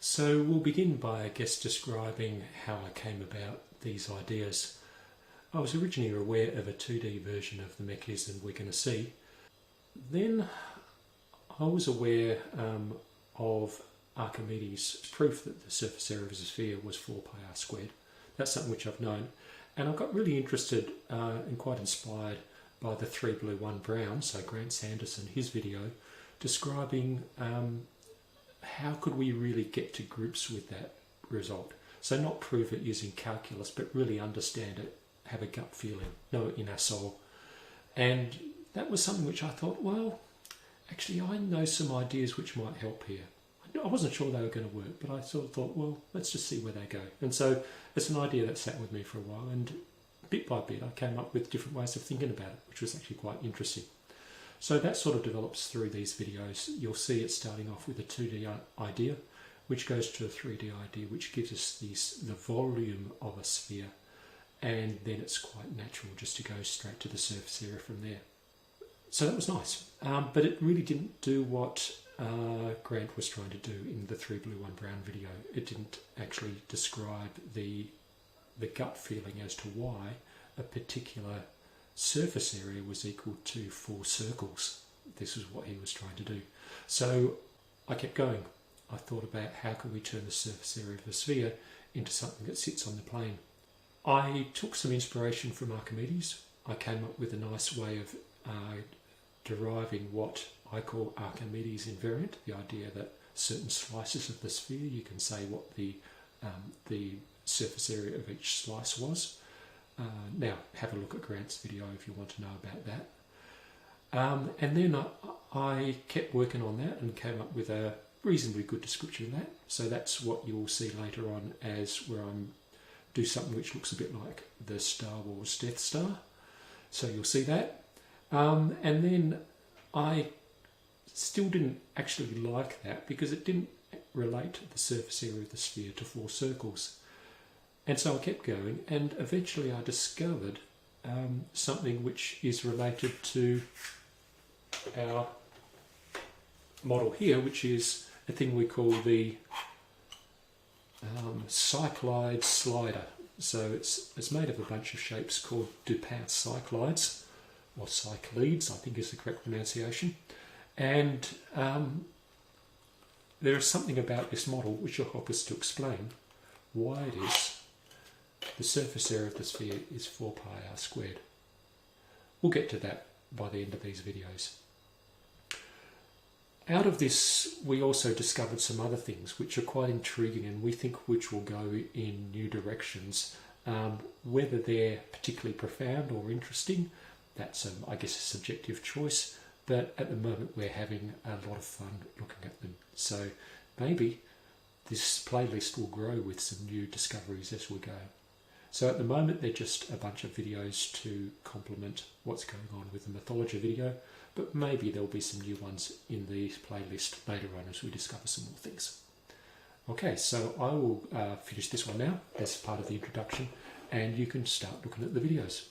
So we'll begin by, I guess, describing how I came about these ideas. I was originally aware of a 2D version of the mechanism we're going to see. Then I was aware of Archimedes' proof that the surface area of a sphere was 4 pi r squared. That's something which I've known. And I got really interested and quite inspired by the 3 blue 1 brown, so Grant Sanderson, his video, describing how could we really get to grips with that result. So not prove it using calculus, but really understand it, have a gut feeling, know it in our soul. And that was something which I thought, well, actually I know some ideas which might help here. I wasn't sure they were going to work, but I sort of thought, well, let's just see where they go. And so it's an idea that sat with me for a while, and bit by bit I came up with different ways of thinking about it, which was actually quite interesting. So that sort of develops through these videos. You'll see it starting off with a 2D idea, which goes to a 3D idea, which gives us the volume of a sphere, and then it's quite natural just to go straight to the surface area from there. So that was nice, but it really didn't do what Grant was trying to do in the 3 blue 1 brown video. It didn't actually describe the gut feeling as to why a particular surface area was equal to 4 circles. This is what he was trying to do. So I kept going. I thought about how can we turn the surface area of a sphere into something that sits on the plane. I took some inspiration from Archimedes. I came up with a nice way of deriving what I call Archimedes invariant, the idea that certain slices of the sphere, you can say what the surface area of each slice was. Now, have a look at Grant's video if you want to know about that. And then I kept working on that and came up with a reasonably good description of that. So that's what you'll see later on as where I'm do something which looks a bit like the Star Wars Death Star. So you'll see that. And then I still didn't actually like that because it didn't relate the surface area of the sphere to 4 circles. And so I kept going, and eventually I discovered something which is related to our model here, which is a thing we call the cyclide slider. So it's made of a bunch of shapes called Dupin cyclides, or cyclides, I think is the correct pronunciation. And there is something about this model which will help us to explain why it is the surface area of the sphere is 4 pi r squared. We'll get to that by the end of these videos. Out of this, we also discovered some other things which are quite intriguing and we think which will go in new directions. Whether they're particularly profound or interesting, that's, I guess, a subjective choice, but at the moment we're having a lot of fun looking at them. So maybe this playlist will grow with some new discoveries as we go. So at the moment they're just a bunch of videos to complement what's going on with the mythology video, but maybe there'll be some new ones in the playlist later on as we discover some more things. Okay, so I will finish this one now as part of the introduction, and you can start looking at the videos.